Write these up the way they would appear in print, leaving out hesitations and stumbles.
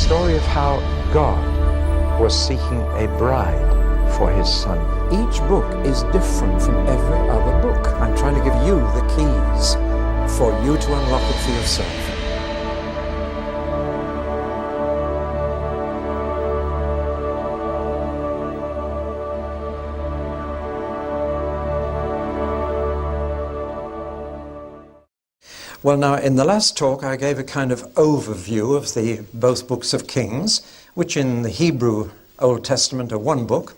story of how God was seeking a bride for his son. Each book is different from every other book. I'm trying to give you the keys for you to unlock it for yourself. Well, now, in the last talk, I gave a kind of overview of both books of Kings, which in the Hebrew Old Testament are one book,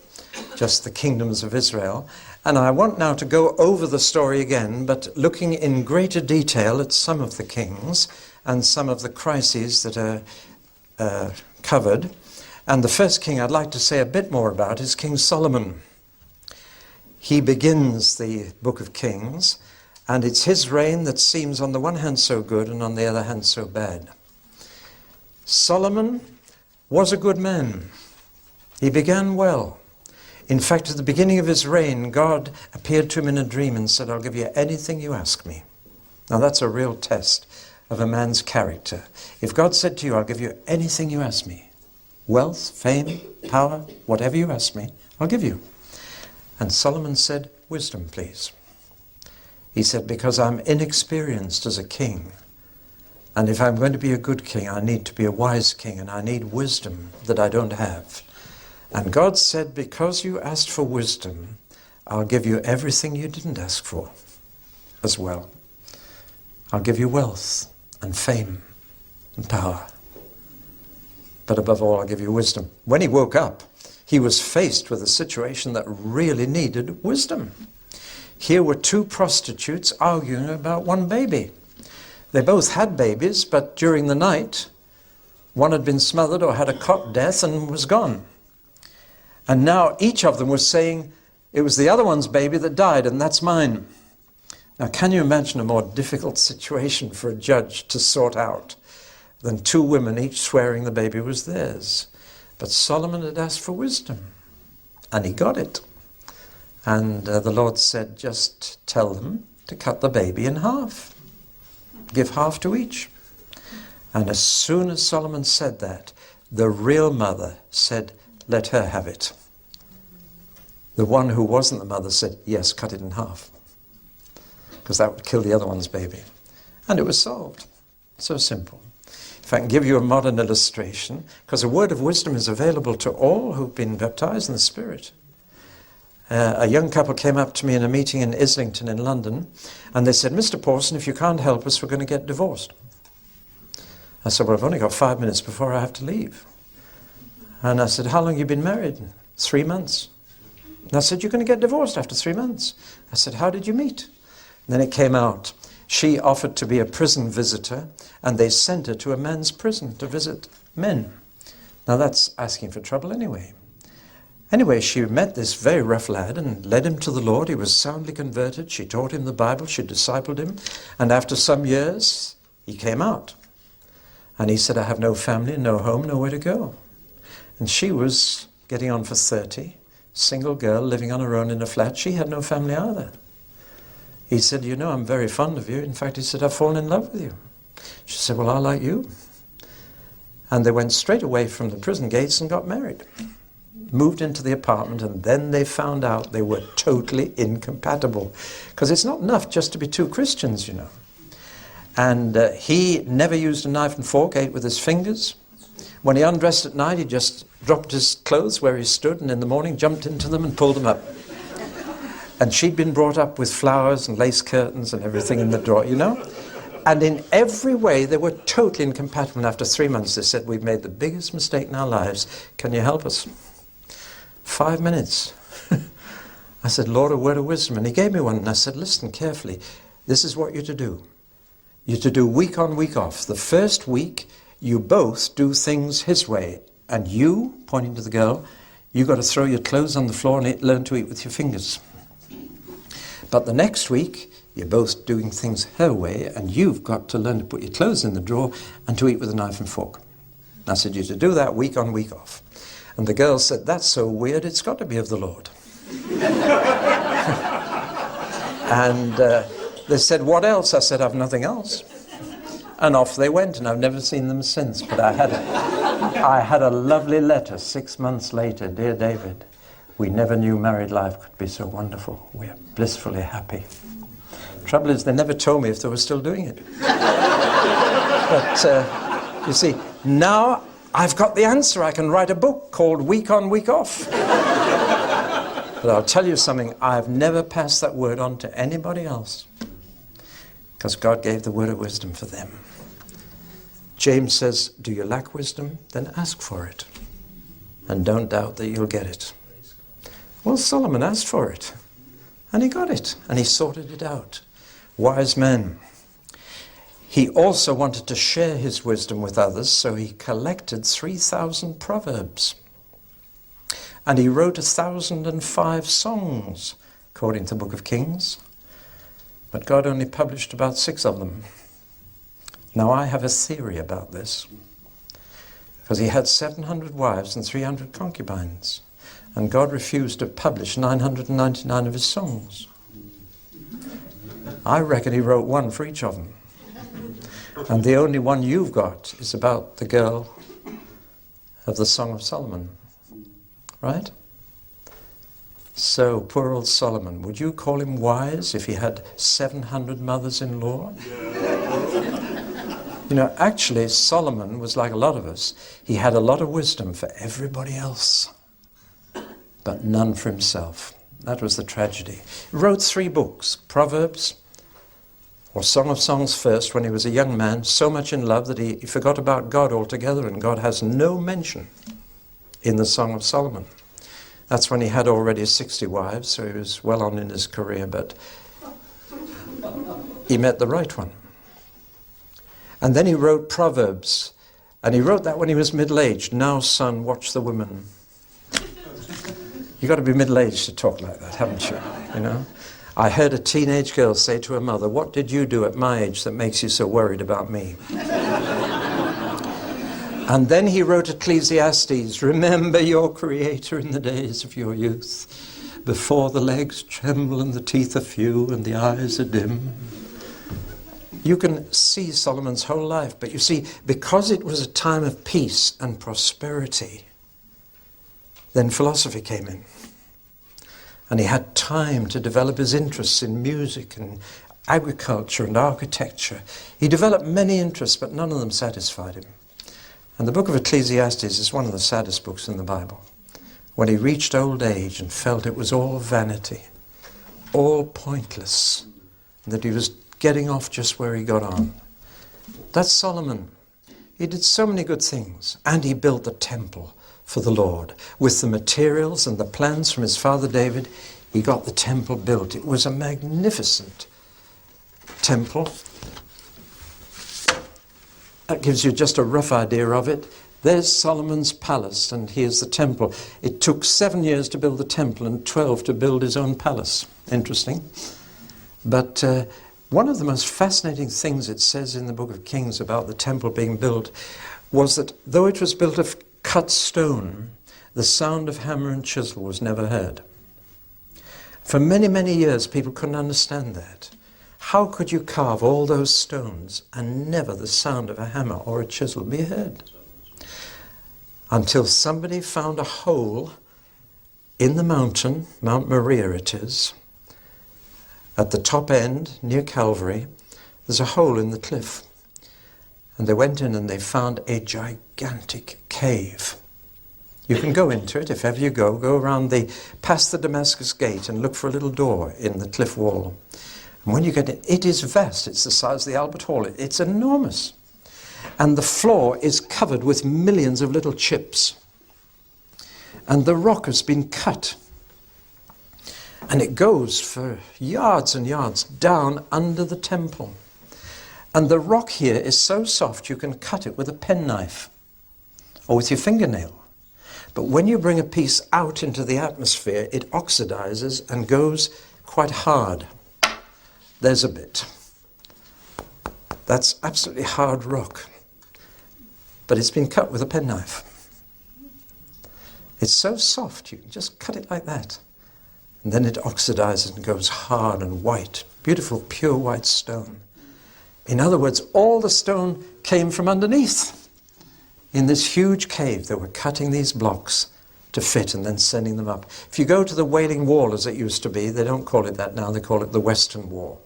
just the kingdoms of Israel. And I want now to go over the story again, but looking in greater detail at some of the kings and some of the crises that are covered. And the first king I'd like to say a bit more about is King Solomon. He begins the book of Kings, and it's his reign that seems on the one hand so good and on the other hand so bad. Solomon was a good man. He began well. In fact, at the beginning of his reign, God appeared to him in a dream and said, "I'll give you anything you ask me." Now that's a real test of a man's character. If God said to you, "I'll give you anything you ask me, wealth, fame, power, whatever you ask me, I'll give you." And Solomon said, "Wisdom, please." He said, "Because I'm inexperienced as a king. And if I'm going to be a good king, I need to be a wise king, and I need wisdom that I don't have." And God said, "Because you asked for wisdom, I'll give you everything you didn't ask for as well. I'll give you wealth and fame and power. But above all, I'll give you wisdom." When he woke up, he was faced with a situation that really needed wisdom. Here were two prostitutes arguing about one baby. They both had babies, but during the night, one had been smothered or had a cot death and was gone. And now each of them was saying, "It was the other one's baby that died, and that's mine." Now, can you imagine a more difficult situation for a judge to sort out than two women each swearing the baby was theirs? But Solomon had asked for wisdom, and he got it. And the Lord said, "Just tell them to cut the baby in half. Give half to each." And as soon as Solomon said that, the real mother said, "Let her have it." The one who wasn't the mother said, "Yes, cut it in half," because that would kill the other one's baby. And it was solved. So simple. If I can give you a modern illustration, because a word of wisdom is available to all who've been baptized in the Spirit. A young couple came up to me in a meeting in Islington in London, and they said, "Mr. Pawson, if you can't help us, we're going to get divorced." I said, "Well, I've only got 5 minutes before I have to leave." And I said, "How long have you been married?" 3 months. And I said, "You're going to get divorced after 3 months." I said, "How did you meet?" And then it came out. She offered to be a prison visitor, and they sent her to a men's prison to visit men. Now that's asking for trouble anyway. Anyway, she met this very rough lad and led him to the Lord. He was soundly converted. She taught him the Bible. She discipled him. And after some years, he came out. And he said, "I have no family, no home, nowhere to go." And she was getting on for 30, single girl living on her own in a flat. She had no family either. He said, "You know, I'm very fond of you." In fact, he said, "I've fallen in love with you." She said, "Well, I like you." And they went straight away from the prison gates and got married. Moved into the apartment, and then they found out they were totally incompatible. Because it's not enough just to be two Christians, you know. And he never used a knife and fork, ate with his fingers. When he undressed at night, he just dropped his clothes where he stood, and in the morning jumped into them and pulled them up. And she'd been brought up with flowers and lace curtains and everything in the drawer, you know. And in every way, they were totally incompatible. And after 3 months, they said, "We've made the biggest mistake in our lives. Can you help us?" 5 minutes. I said, "Lord, a word of wisdom." And he gave me one, and I said, "Listen carefully. This is what you're to do. You're to do week on, week off. The first week, you both do things his way. And you," pointing to the girl, "you got to throw your clothes on the floor and learn to eat with your fingers. But the next week, you're both doing things her way, and you've got to learn to put your clothes in the drawer and to eat with a knife and fork." I said, "You're to do that week on, week off." And the girl said, "That's so weird, it's got to be of the Lord." And they said, "What else?" I said, "I've nothing else. And off they went, and I've never seen them since. But I had a lovely letter 6 months later. Dear David, we never knew married life could be so wonderful. We are blissfully happy. Trouble is, they never told me if they were still doing it. But you see, now I've got the answer. I can write a book called Week On, Week Off. But I'll tell you something, I've never passed that word on to anybody else, because God gave the word of wisdom for them. James says, do you lack wisdom? Then ask for it. And don't doubt that you'll get it. Well, Solomon asked for it. And he got it. And he sorted it out. Wise men. He also wanted to share his wisdom with others, so he collected 3,000 proverbs. And he wrote 1,005 songs, according to the book of Kings. But God only published about 6 of them. Now I have a theory about this, because he had 700 wives and 300 concubines, and God refused to publish 999 of his songs. I reckon he wrote one for each of them. And the only one you've got is about the girl of the Song of Solomon. Right? So, poor old Solomon, would you call him wise if he had 700 mothers-in-law? You know, actually, Solomon was like a lot of us. He had a lot of wisdom for everybody else, but none for himself. That was the tragedy. He wrote 3 books, Proverbs, or Song of Songs first, when he was a young man, so much in love that he forgot about God altogether, and God has no mention in the Song of Solomon. That's when he had already 60 wives, so he was well on in his career, but he met the right one. And then he wrote Proverbs, and he wrote that when he was middle-aged. Now, son, watch the women. You've got to be middle-aged to talk like that, haven't you? You know? I heard a teenage girl say to her mother, what did you do at my age that makes you so worried about me? And then he wrote Ecclesiastes, remember your Creator in the days of your youth, before the legs tremble and the teeth are few and the eyes are dim. You can see Solomon's whole life, but you see, because it was a time of peace and prosperity, then philosophy came in. And he had time to develop his interests in music and agriculture and architecture. He developed many interests, but none of them satisfied him. And the book of Ecclesiastes is one of the saddest books in the Bible. When he reached old age and felt it was all vanity, all pointless, and that he was getting off just where he got on. That's Solomon. He did so many good things, and he built the temple for the Lord. With the materials and the plans from his father David, he got the temple built. It was a magnificent temple. That gives you just a rough idea of it. There's Solomon's palace, and here's the temple. It took 7 years to build the temple and 12 to build his own palace. Interesting. But one of the most fascinating things it says in the book of Kings about the temple being built was that though it was built of cut stone, the sound of hammer and chisel was never heard. For many, many years, people couldn't understand that. How could you carve all those stones and never the sound of a hammer or a chisel be heard? Until somebody found a hole in the mountain, Mount Moriah it is, at the top end, near Calvary, there's a hole in the cliff. And they went in and they found a gigantic cave. You can go into it if ever you go around past the Damascus Gate and look for a little door in the cliff wall. And when you get in, it is vast. It's the size of the Albert Hall. It's enormous. And the floor is covered with millions of little chips. And the rock has been cut. And it goes for yards and yards down under the temple. And the rock here is so soft you can cut it with a penknife or with your fingernail. But when you bring a piece out into the atmosphere, it oxidizes and goes quite hard. There's a bit. That's absolutely hard rock. But it's been cut with a penknife. It's so soft, you can just cut it like that. And then it oxidizes and goes hard and white. Beautiful, pure white stone. In other words, all the stone came from underneath. In this huge cave, they were cutting these blocks to fit and then sending them up. If you go to the Wailing Wall, as it used to be, they don't call it that now, they call it the Western Wall.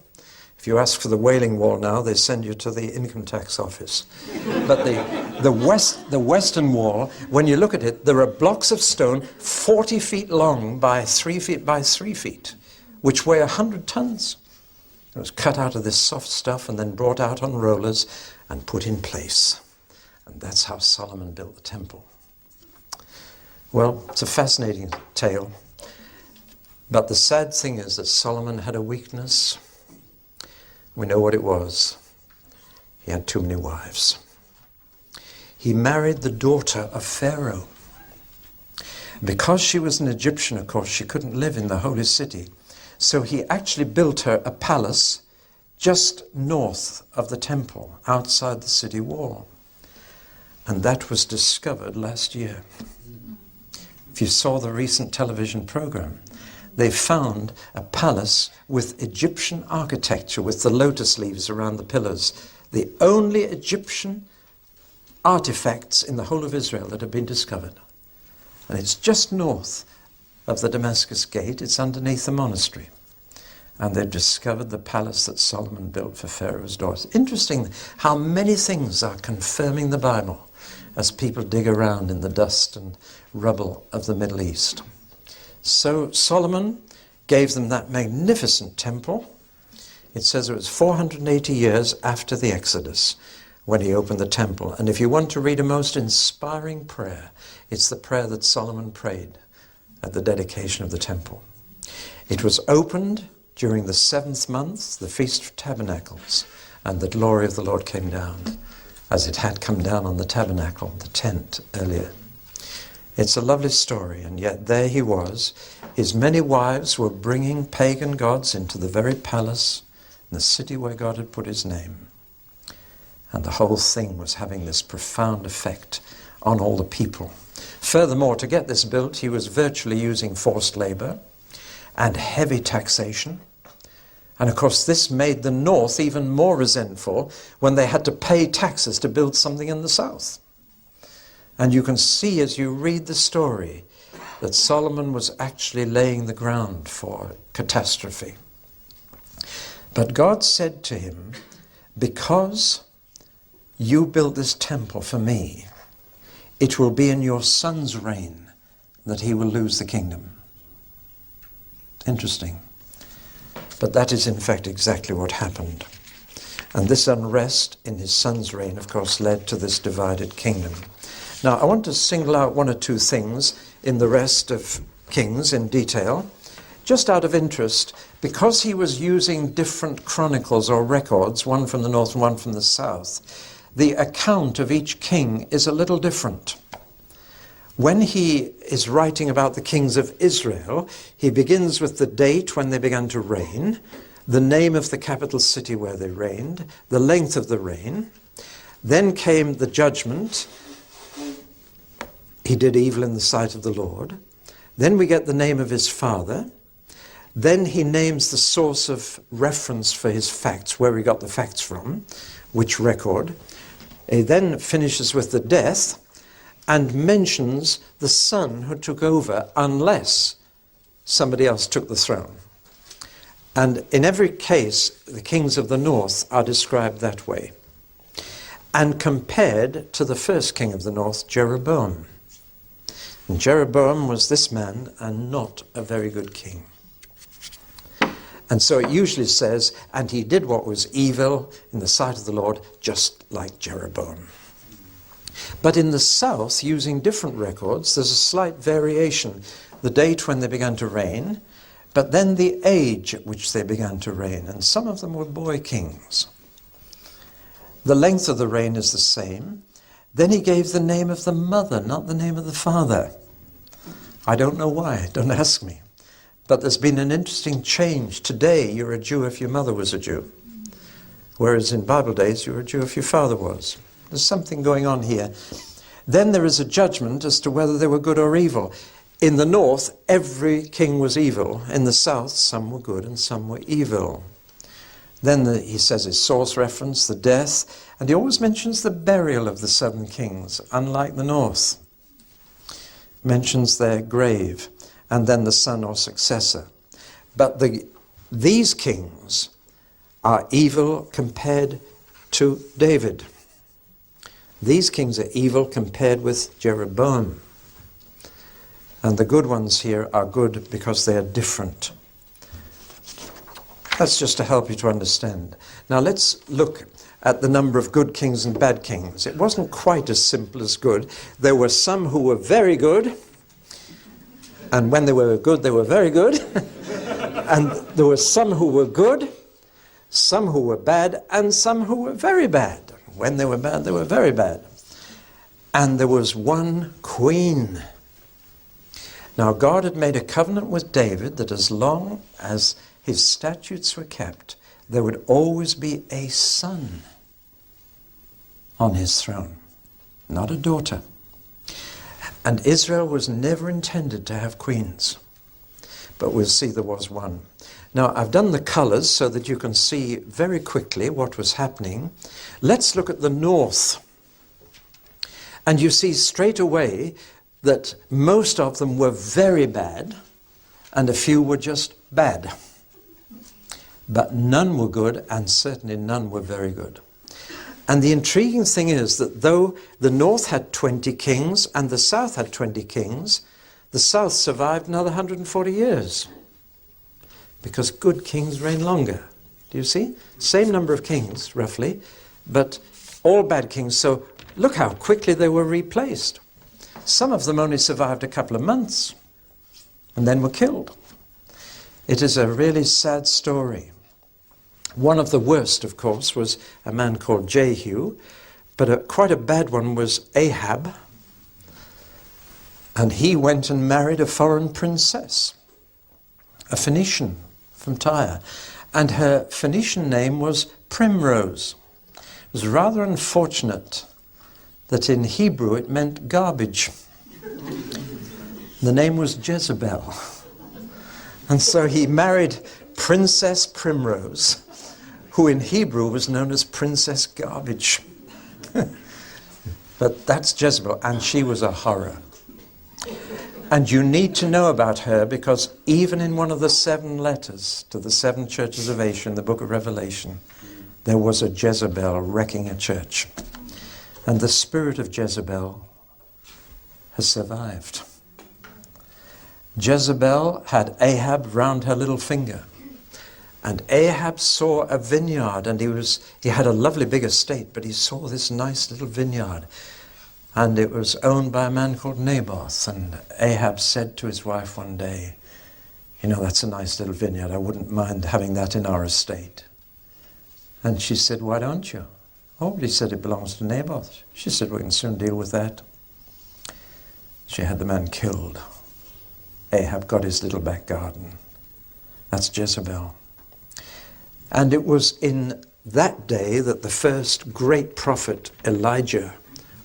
If you ask for the Wailing Wall now, they send you to the income tax office. But the Western Wall, when you look at it, there are blocks of stone 40 feet long by 3 feet by 3 feet, which weigh 100 tons. It was cut out of this soft stuff and then brought out on rollers and put in place. And that's how Solomon built the temple. Well, it's a fascinating tale. But the sad thing is that Solomon had a weakness. We know what it was. He had too many wives. He married the daughter of Pharaoh. Because she was an Egyptian, of course, she couldn't live in the holy city. So he actually built her a palace just north of the temple, outside the city wall. And that was discovered last year. If you saw the recent television program, they found a palace with Egyptian architecture, with the lotus leaves around the pillars. The only Egyptian artifacts in the whole of Israel that have been discovered. And it's just north of the Damascus Gate. It's underneath the monastery. And they've discovered the palace that Solomon built for Pharaoh's daughter. Interesting how many things are confirming the Bible as people dig around in the dust and rubble of the Middle East. So Solomon gave them that magnificent temple. It says it was 480 years after the Exodus when he opened the temple. And if you want to read a most inspiring prayer, it's the prayer that Solomon prayed at the dedication of the temple. It was opened during the 7th month, the Feast of Tabernacles, and the glory of the Lord came down, as it had come down on the tabernacle, the tent, earlier. It's a lovely story, and yet there he was. His many wives were bringing pagan gods into the very palace, in the city where God had put his name. And the whole thing was having this profound effect on all the people. Furthermore, to get this built, he was virtually using forced labor and heavy taxation. And of course, this made the north even more resentful when they had to pay taxes to build something in the south. And you can see as you read the story that Solomon was actually laying the ground for catastrophe. But God said to him, because you built this temple for me, it will be in your son's reign that he will lose the kingdom. Interesting. But that is in fact exactly what happened. And this unrest in his son's reign, of course, led to this divided kingdom. Now, I want to single out one or two things in the rest of Kings in detail, just out of interest, because he was using different chronicles or records, one from the north and one from the south. The account of each king is a little different. When he is writing about the kings of Israel, he begins with the date when they began to reign, the name of the capital city where they reigned, the length of the reign. Then came the judgment. He did evil in the sight of the Lord. Then we get the name of his father. Then he names the source of reference for his facts, where he got the facts from, which record. He then finishes with the death and mentions the son who took over unless somebody else took the throne. And in every case, the kings of the north are described that way, and compared to the first king of the north, Jeroboam. And Jeroboam was this man and not a very good king. And so it usually says, and he did what was evil in the sight of the Lord, just like Jeroboam. But in the south, using different records, there's a slight variation. The date when they began to reign, but then the age at which they began to reign. And some of them were boy kings. The length of the reign is the same. Then he gave the name of the mother, not the name of the father. I don't know why, don't ask me. But there's been an interesting change. Today, you're a Jew if your mother was a Jew. Whereas in Bible days, you were a Jew if your father was. There's something going on here. Then there is a judgment as to whether they were good or evil. In the north, every king was evil. In the south, some were good and some were evil. Then he says his source reference, the death, and he always mentions the burial of the 7 kings, unlike the north. Mentions their grave, and then the son or successor. But these kings are evil compared to David. These kings are evil compared with Jeroboam. And the good ones here are good because they are different. That's just to help you to understand. Now let's look at the number of good kings and bad kings. It wasn't quite as simple as good. There were some who were very good, and when they were good, they were very good. And there were some who were good, some who were bad, and some who were very bad. When they were bad, they were very bad. And there was one queen. Now God had made a covenant with David that as long as his statutes were kept, there would always be a son on his throne, not a daughter. And Israel was never intended to have queens. But we'll see there was one. Now, I've done the colors so that you can see very quickly what was happening. Let's look at the north. And you see straight away that most of them were very bad, and a few were just bad. But none were good, and certainly none were very good. And the intriguing thing is that though the north had 20 kings and the south had 20 kings, the south survived another 140 years. Because good kings reign longer. Do you see? Same number of kings, roughly, but all bad kings. So look how quickly they were replaced. Some of them only survived a couple of months and then were killed. It is a really sad story. One of the worst, of course, was a man called Jehu, but quite a bad one was Ahab. And he went and married a foreign princess, a Phoenician from Tyre. And her Phoenician name was Primrose. It was rather unfortunate that in Hebrew it meant garbage. The name was Jezebel. And so he married Princess Primrose, who in Hebrew was known as Princess Garbage. But that's Jezebel, and she was a horror. And you need to know about her because even in one of the 7 letters to the 7 churches of Asia in the book of Revelation, there was a Jezebel wrecking a church. And the spirit of Jezebel has survived. Jezebel had Ahab round her little finger. And Ahab saw a vineyard, and he had a lovely big estate, but he saw this nice little vineyard. And it was owned by a man called Naboth. And Ahab said to his wife one day, "You know, that's a nice little vineyard. I wouldn't mind having that in our estate." And she said, "Why don't you?" "Oh, but he said it belongs to Naboth." She said, "We can soon deal with that." She had the man killed. Ahab got his little back garden. That's Jezebel. And it was in that day that the first great prophet, Elijah,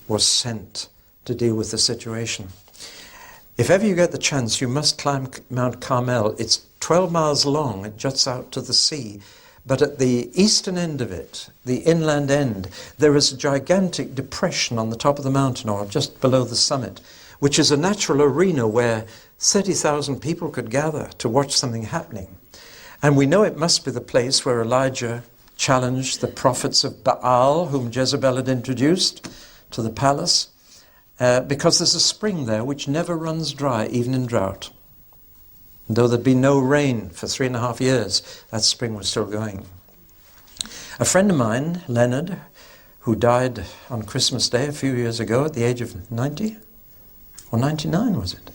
was sent to deal with the situation. If ever you get the chance, you must climb Mount Carmel. It's 12 miles long. It juts out to the sea. But at the eastern end of it, the inland end, there is a gigantic depression on the top of the mountain, or just below the summit, which is a natural arena where 30,000 people could gather to watch something happening. And we know it must be the place where Elijah challenged the prophets of Baal, whom Jezebel had introduced to the palace, because there's a spring there which never runs dry, even in drought. And though there'd been no rain for 3.5 years, that spring was still going. A friend of mine, Leonard, who died on Christmas Day a few years ago at the age of 90, or 99 was it?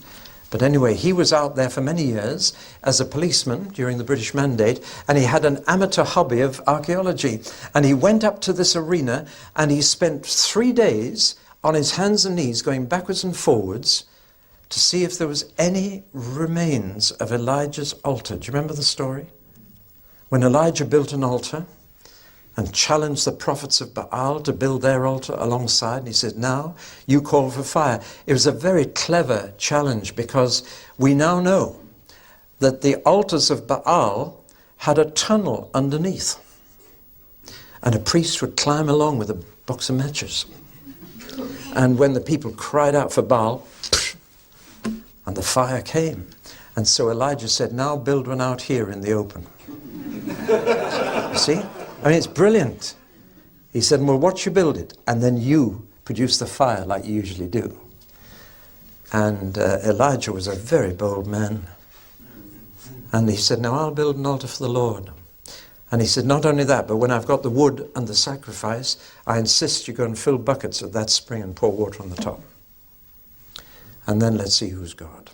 But anyway, he was out there for many years as a policeman during the British Mandate, and he had an amateur hobby of archaeology. And he went up to this arena and he spent 3 days on his hands and knees going backwards and forwards to see if there was any remains of Elijah's altar. Do you remember the story? When Elijah built an altar and challenged the prophets of Baal to build their altar alongside. And he said, "Now you call for fire." It was a very clever challenge because we now know that the altars of Baal had a tunnel underneath. And a priest would climb along with a box of matches. And when the people cried out for Baal, and the fire came. And so Elijah said, now build one out here in the open. See? I mean, it's brilliant. He said, well, watch you build it, and then you produce the fire like you usually do. And Elijah was a very bold man. And he said, now I'll build an altar for the Lord. And he said, not only that, but when I've got the wood and the sacrifice, I insist you go and fill buckets at that spring and pour water on the top. And then let's see who's God.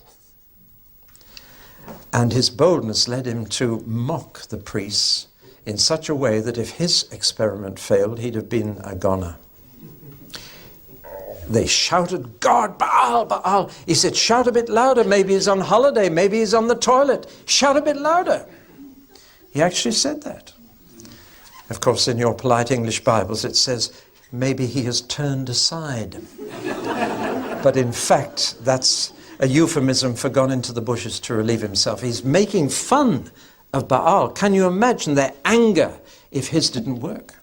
And his boldness led him to mock the priests in such a way that if his experiment failed, he'd have been a goner. They shouted, God, Baal, Baal. He said, shout a bit louder. Maybe he's on holiday. Maybe he's on the toilet. Shout a bit louder. He actually said that. Of course, in your polite English Bibles, it says, maybe he has turned aside. But in fact, that's a euphemism for gone into the bushes to relieve himself. He's making fun of Baal. Can you imagine their anger if his didn't work?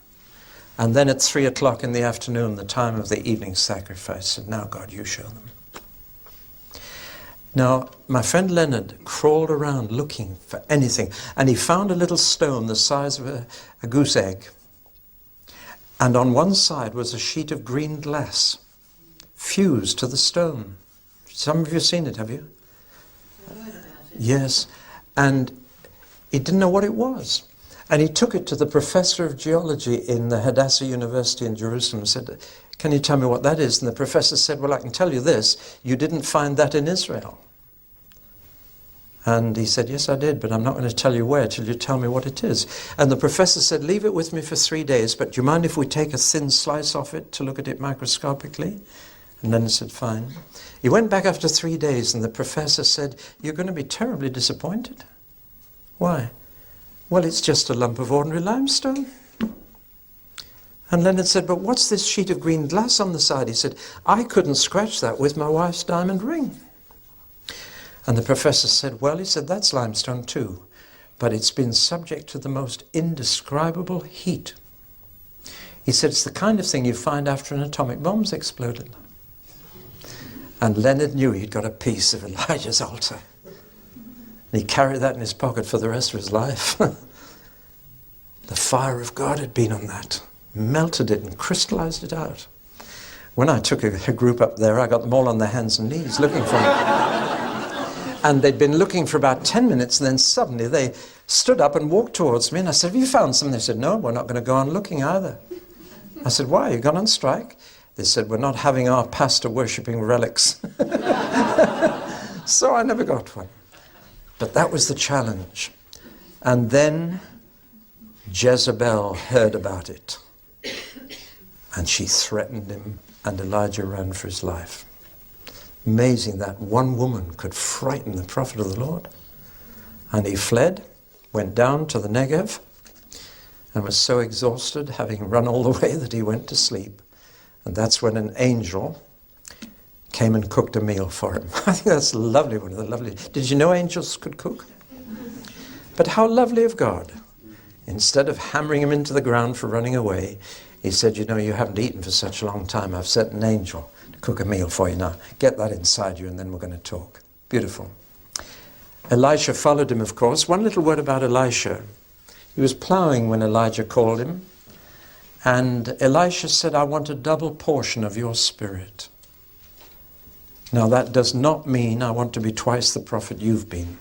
And then at 3 o'clock in the afternoon, the time of the evening sacrifice, said, now God, you show them. Now, my friend Leonard crawled around looking for anything, and he found a little stone the size of a goose egg. And on one side was a sheet of green glass fused to the stone. Some of you have seen it, have you? Yes. And he didn't know what it was. And he took it to the professor of geology in the Hadassah University in Jerusalem and said, can you tell me what that is? And the professor said, well, I can tell you this. You didn't find that in Israel. And he said, yes, I did, but I'm not going to tell you where till you tell me what it is. And the professor said, leave it with me for 3 days, but do you mind if we take a thin slice off it to look at it microscopically? And Leonard said, fine. He went back after 3 days, and the professor said, you're going to be terribly disappointed. Why? Well, it's just a lump of ordinary limestone. And Leonard said, but what's this sheet of green glass on the side? He said, I couldn't scratch that with my wife's diamond ring. And the professor said, well, he said, that's limestone too, but it's been subject to the most indescribable heat. He said, it's the kind of thing you find after an atomic bomb's exploded. And Leonard knew he'd got a piece of Elijah's altar. And he carried that in his pocket for the rest of his life. The fire of God had been on that, melted it and crystallized it out. When I took a group up there, I got them all on their hands and knees looking for it. And they'd been looking for about 10 minutes, and then suddenly they stood up and walked towards me, and I said, have you found something? They said, no, we're not going to go on looking either. I said, why? You gone on strike? They said, we're not having our pastor worshipping relics. So I never got one. But that was the challenge. And then Jezebel heard about it. And she threatened him, and Elijah ran for his life. Amazing that one woman could frighten the prophet of the Lord. And he fled, went down to the Negev, and was so exhausted, having run all the way, that he went to sleep. And that's when an angel came and cooked a meal for him. I think that's lovely, one of the lovely. Did you know angels could cook? But how lovely of God. Instead of hammering him into the ground for running away, he said, you know, you haven't eaten for such a long time. I've sent an angel to cook a meal for you now. Get that inside you and then we're going to talk. Beautiful. Elisha followed him, of course. One little word about Elisha. He was plowing when Elijah called him. And Elisha said, I want a double portion of your spirit. Now that does not mean I want to be twice the prophet you've been.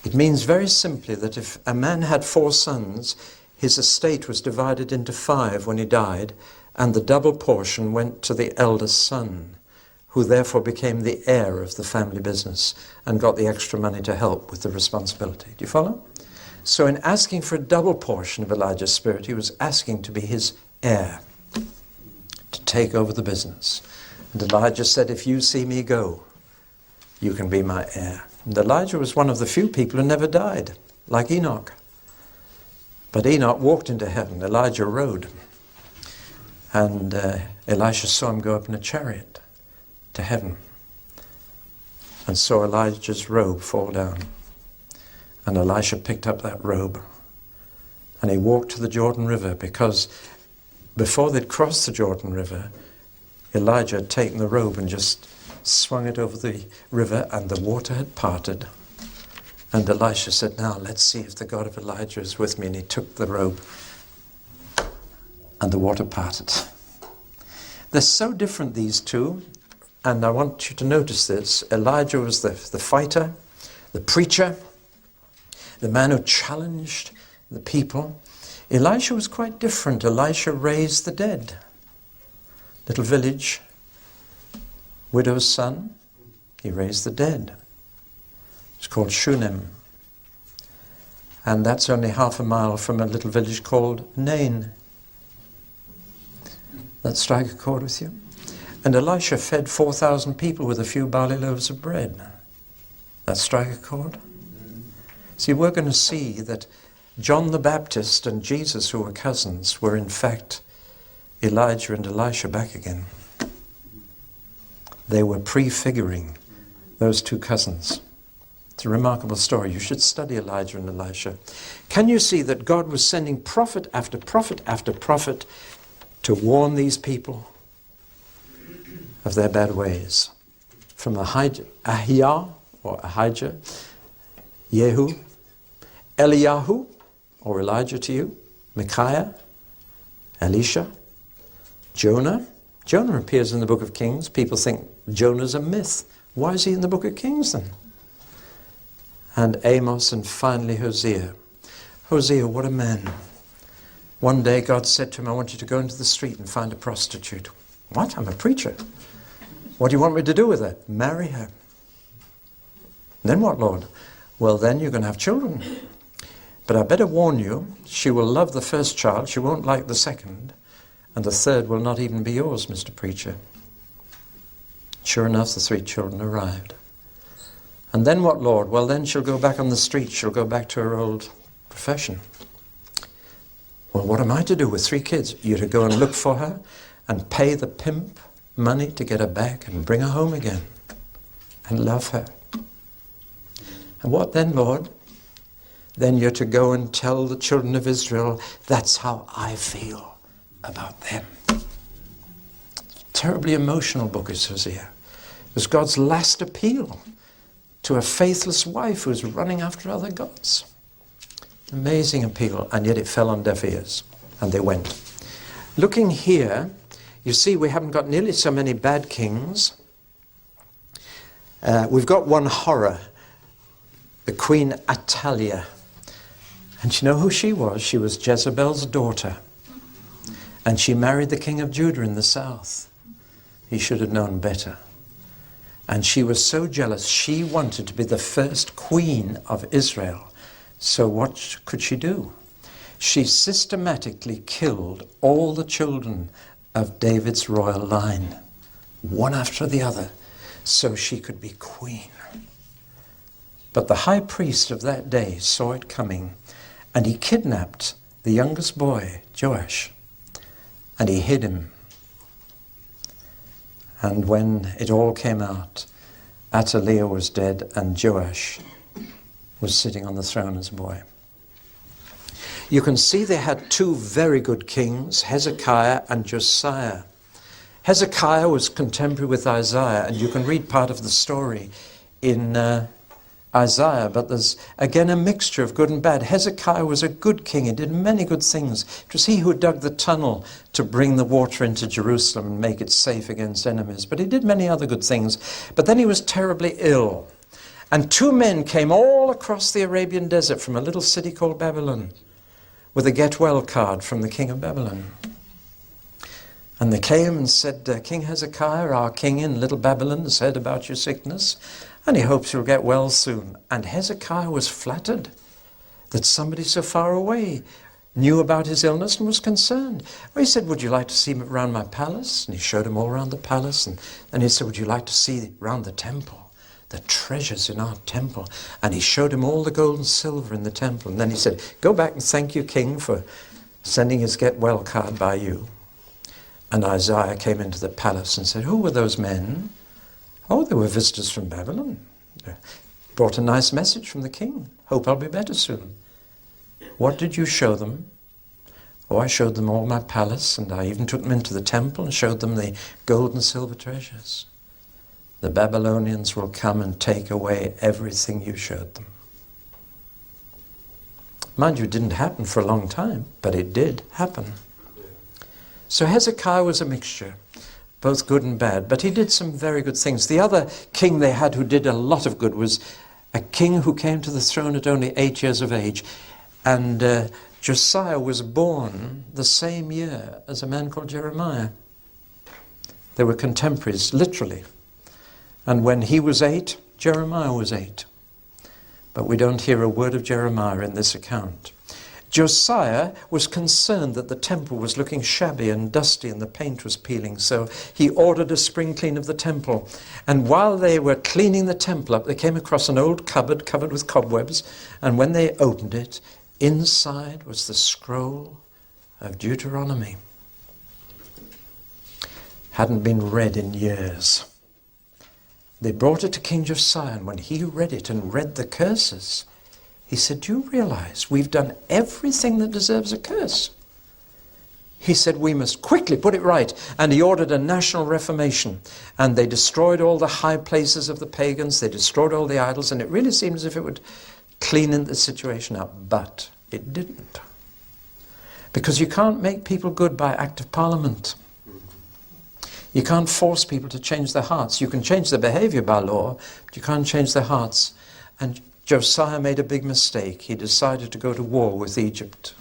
It means very simply that if a man had 4 sons, his estate was divided into 5 when he died, and the double portion went to the eldest son, who therefore became the heir of the family business and got the extra money to help with the responsibility. Do you follow? So in asking for a double portion of Elijah's spirit, he was asking to be his heir, to take over the business. And Elijah said, if you see me go, you can be my heir. And Elijah was one of the few people who never died, like Enoch. But Enoch walked into heaven. Elijah rode. And Elisha saw him go up in a chariot to heaven. And saw Elijah's robe fall down. And Elisha picked up that robe And he walked to the Jordan River, because before they'd crossed the Jordan River, Elijah had taken the robe and just swung it over the river, and the water had parted. And Elisha said, now let's see if the God of Elijah is with me. And he took the robe, and the water parted. They're so different, these two. And I want you to notice this. Elijah was the fighter, the preacher, the man who challenged the people. Elisha was quite different. Elisha raised the dead. Little village, widow's son, he raised the dead. It's called Shunem. And that's only half a mile from a little village called Nain. That strike a chord with you? And Elisha fed 4,000 people with a few barley loaves of bread. That strike a chord? See, we're going to see that John the Baptist and Jesus, who were cousins, were in fact Elijah and Elisha back again. They were prefiguring those two cousins. It's a remarkable story. You should study Elijah and Elisha. Can you see that God was sending prophet after prophet after prophet to warn these people of their bad ways? From Ahijah, or Ahijah, Jehu, Eliyahu, or Elijah to you, Micaiah, Elisha, Jonah. Jonah appears in the book of Kings. People think Jonah's a myth. Why is he in the book of Kings then? And Amos, and finally Hosea. Hosea, what a man. One day God said to him, I want you to go into the street and find a prostitute. What? I'm a preacher. What do you want me to do with her? Marry her. Then what, Lord? Well, then you're going to have children. But I better warn you, she will love the first child, she won't like the second, and the third will not even be yours, Mr. Preacher. Sure enough, the 3 children arrived. And then what, Lord? Well, then she'll go back on the street. She'll go back to her old profession. Well, what am I to do with 3 kids? You're to go and look for her and pay the pimp money to get her back and bring her home again and love her. And what then, Lord? Then you're to go and tell the children of Israel, that's how I feel about them. Terribly emotional book is Hosea. It was God's last appeal to a faithless wife who was running after other gods. Amazing appeal, and yet it fell on deaf ears, and they went. Looking here, you see we haven't got nearly so many bad kings. We've got one horror, the Queen Athaliah. And you know who she was? She was Jezebel's daughter. And she married the king of Judah in the south. He should have known better. And she was so jealous, she wanted to be the first queen of Israel. So what could she do? She systematically killed all the children of David's royal line, one after the other, so she could be queen. But the high priest of that day saw it coming, and he kidnapped the youngest boy, Joash, and he hid him. And when it all came out, Athaliah was dead and Joash was sitting on the throne as a boy. You can see they had 2 very good kings, Hezekiah and Josiah. Hezekiah was contemporary with Isaiah, and you can read part of the story in Isaiah, but there's again a mixture of good and bad. Hezekiah was a good king. He did many good things. It was he who dug the tunnel to bring the water into Jerusalem and make it safe against enemies. But he did many other good things. But then he was terribly ill. And 2 men came all across the Arabian desert from a little city called Babylon with a get well card from the king of Babylon. And they came and said, King Hezekiah, our king in little Babylon, has heard about your sickness, and he hopes you'll get well soon. And Hezekiah was flattered that somebody so far away knew about his illness and was concerned. Well, he said, would you like to see me around my palace? And he showed him all around the palace. And then he said, would you like to see around the temple, the treasures in our temple? And he showed him all the gold and silver in the temple. And then he said, go back and thank your king for sending his get well card by you. And Isaiah came into the palace and said, who were those men? Oh, they were visitors from Babylon. Brought a nice message from the king. Hope I'll be better soon. What did you show them? Oh, I showed them all my palace, and I even took them into the temple and showed them the gold and silver treasures. The Babylonians will come and take away everything you showed them. Mind you, it didn't happen for a long time, but it did happen. So Hezekiah was a mixture, both good and bad, but he did some very good things. The other king they had who did a lot of good was a king who came to the throne at only 8 years of age. And Josiah was born the same year as a man called Jeremiah. They were contemporaries, literally. And when he was 8, Jeremiah was 8. But we don't hear a word of Jeremiah in this account. Josiah was concerned that the temple was looking shabby and dusty and the paint was peeling, so he ordered a spring clean of the temple. And while they were cleaning the temple up, they came across an old cupboard covered with cobwebs, and when they opened it, inside was the scroll of Deuteronomy. Hadn't been read in years. They brought it to King Josiah, and when he read it and read the curses, he said, "Do you realize we've done everything that deserves a curse?" He said, "We must quickly put it right." And he ordered a national reformation. And they destroyed all the high places of the pagans. They destroyed all the idols. And it really seemed as if it would clean the situation up. But it didn't. Because you can't make people good by act of parliament. You can't force people to change their hearts. You can change their behavior by law, but you can't change their hearts. And Josiah made a big mistake. He decided to go to war with Egypt.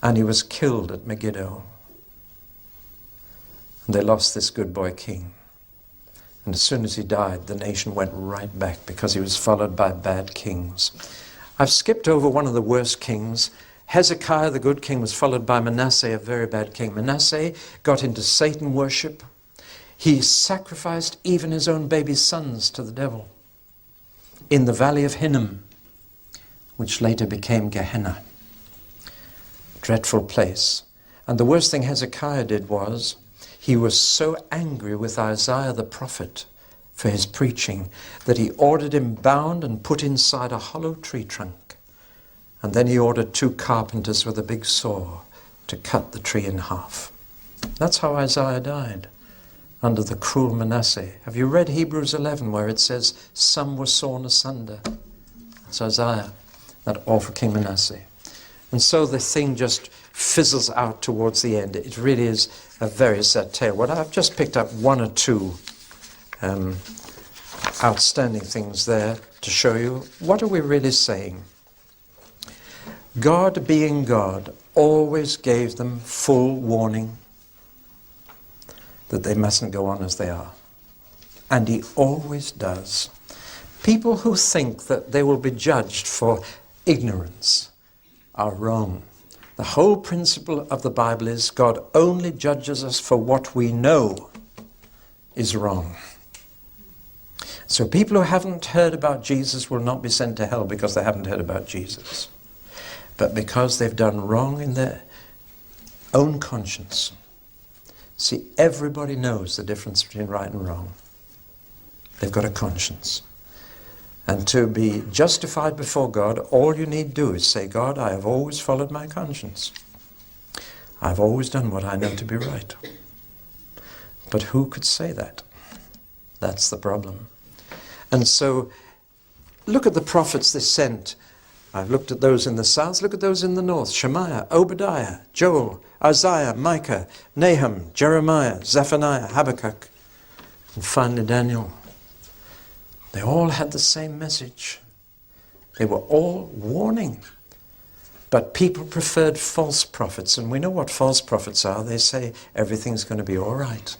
And he was killed at Megiddo. And they lost this good boy king. And as soon as he died, the nation went right back because he was followed by bad kings. I've skipped over one of the worst kings. Hezekiah, the good king, was followed by Manasseh, a very bad king. Manasseh got into Satan worship. He sacrificed even his own baby sons to the devil in the valley of Hinnom, which later became Gehenna. Dreadful place. And the worst thing Hezekiah did was, he was so angry with Isaiah the prophet for his preaching that he ordered him bound and put inside a hollow tree trunk. And then he ordered 2 carpenters with a big saw to cut the tree in half. That's how Isaiah died, under the cruel Manasseh. Have you read Hebrews 11 where it says, some were sawn asunder? That's Isaiah, that awful King Manasseh. And so the thing just fizzles out towards the end. It really is a very sad tale. What I've just picked up 1 or 2 outstanding things there to show you. What are we really saying? God, being God, always gave them full warning that they mustn't go on as they are. And he always does. People who think that they will be judged for ignorance are wrong. The whole principle of the Bible is God only judges us for what we know is wrong. So people who haven't heard about Jesus will not be sent to hell because they haven't heard about Jesus, but because they've done wrong in their own conscience. See, everybody knows the difference between right and wrong. They've got a conscience. And to be justified before God, all you need do is say, God, I have always followed my conscience. I've always done what I know to be right. But who could say that? That's the problem. And so, look at the prophets they sent. I've looked at those in the south, look at those in the north. Shemaiah, Obadiah, Joel, Isaiah, Micah, Nahum, Jeremiah, Zephaniah, Habakkuk, and finally Daniel. They all had the same message. They were all warning. But people preferred false prophets, and we know what false prophets are. They say everything's going to be all right.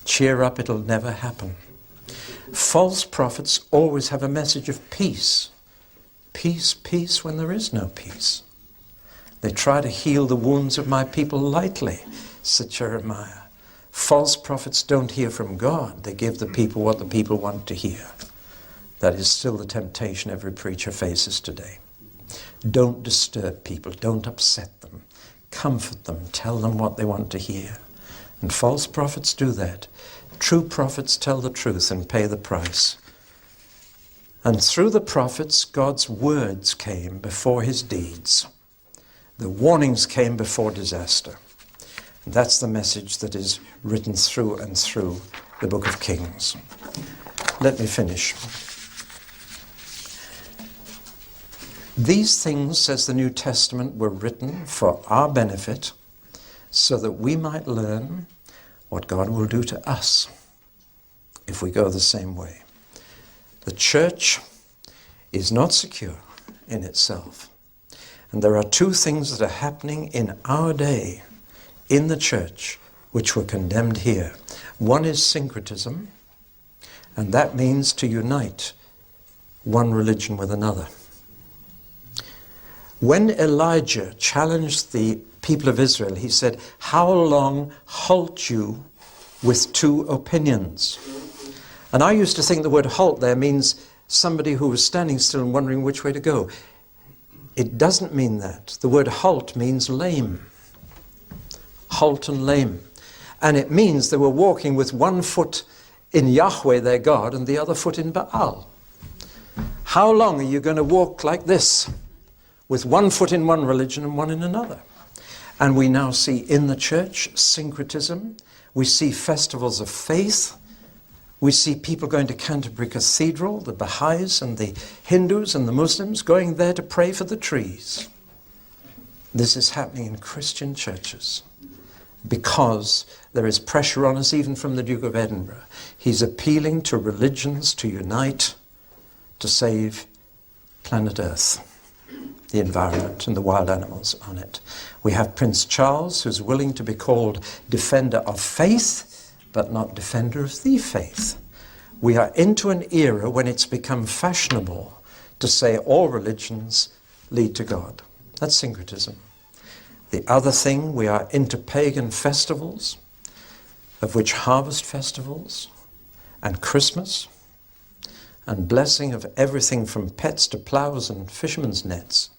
Cheer up, it'll never happen. False prophets always have a message of peace. Peace, peace when there is no peace. They try to heal the wounds of my people lightly, said Jeremiah. False prophets don't hear from God. They give the people what the people want to hear. That is still the temptation every preacher faces today. Don't disturb people. Don't upset them. Comfort them. Tell them what they want to hear. And false prophets do that. True prophets tell the truth and pay the price. And through the prophets, God's words came before his deeds. The warnings came before disaster. And that's the message that is written through and through the book of Kings. Let me finish. These things, says the New Testament, were written for our benefit so that we might learn what God will do to us if we go the same way. The church is not secure in itself. And there are two things that are happening in our day in the church which were condemned here. One is syncretism, and that means to unite one religion with another. When Elijah challenged the people of Israel, he said, "How long halt you with two opinions?" And I used to think the word halt there means somebody who was standing still and wondering which way to go. It doesn't mean that. The word halt means lame. Halt and lame. And it means they were walking with one foot in Yahweh their God and the other foot in Baal. How long are you going to walk like this, with one foot in one religion and one in another? And we now see in the church syncretism. We see festivals of faith. We see people going to Canterbury Cathedral, the Baha'is and the Hindus and the Muslims going there to pray for the trees. This is happening in Christian churches because there is pressure on us even from the Duke of Edinburgh. He's appealing to religions to unite to save planet Earth, the environment and the wild animals on it. We have Prince Charles, who's willing to be called defender of faith, but not defender of the faith. We are into an era when it's become fashionable to say all religions lead to God. That's syncretism. The other thing, we are into pagan festivals, of which harvest festivals and Christmas and blessing of everything from pets to plows and fishermen's nets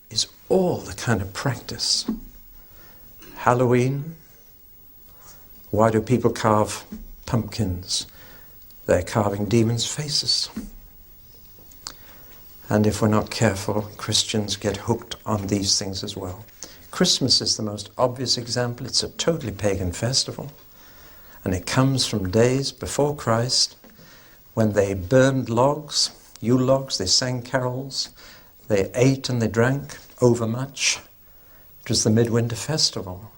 is all the kind of practice. Halloween, why do people carve pumpkins? They're carving demons' faces. And if we're not careful, Christians get hooked on these things as well. Christmas is the most obvious example. It's a totally pagan festival. And it comes from days before Christ when they burned logs, Yule logs, they sang carols, they ate and they drank overmuch. It was the midwinter festival.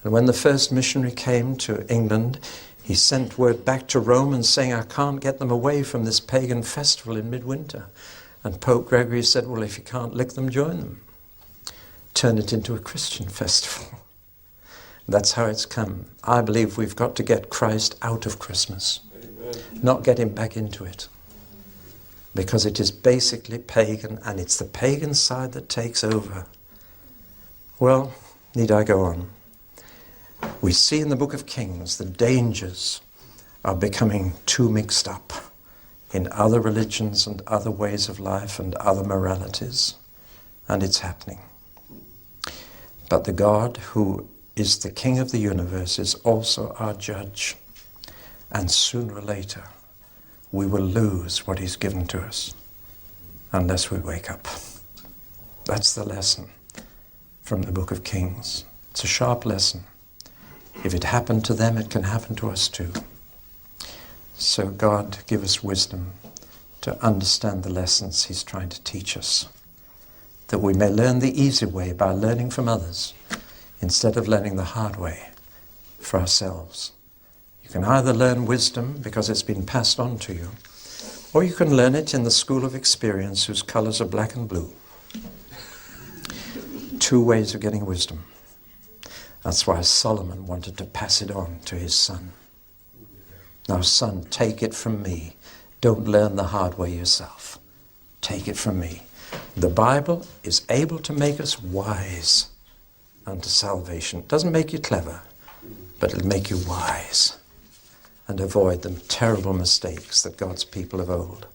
And when the first missionary came to England, he sent word back to Rome and saying, "I can't get them away from this pagan festival in midwinter." And Pope Gregory said, "Well, if you can't lick them, join them. Turn it into a Christian festival." That's how it's come. I believe we've got to get Christ out of Christmas, not get him back into it. Because it is basically pagan, and it's the pagan side that takes over. Well, need I go on? We see in the book of Kings the dangers of becoming too mixed up in other religions and other ways of life and other moralities. And it's happening. But the God who is the King of the universe is also our judge. And sooner or later, we will lose what he's given to us unless we wake up. That's the lesson from the book of Kings. It's a sharp lesson. If it happened to them, it can happen to us too. So God, give us wisdom to understand the lessons he's trying to teach us, that we may learn the easy way by learning from others instead of learning the hard way for ourselves. You can either learn wisdom because it's been passed on to you, or you can learn it in the school of experience whose colors are black and blue. Two ways of getting wisdom. That's why Solomon wanted to pass it on to his son. Now, son, take it from me. Don't learn the hard way yourself. Take it from me. The Bible is able to make us wise unto salvation. It doesn't make you clever, but it'll make you wise and avoid the terrible mistakes that God's people of old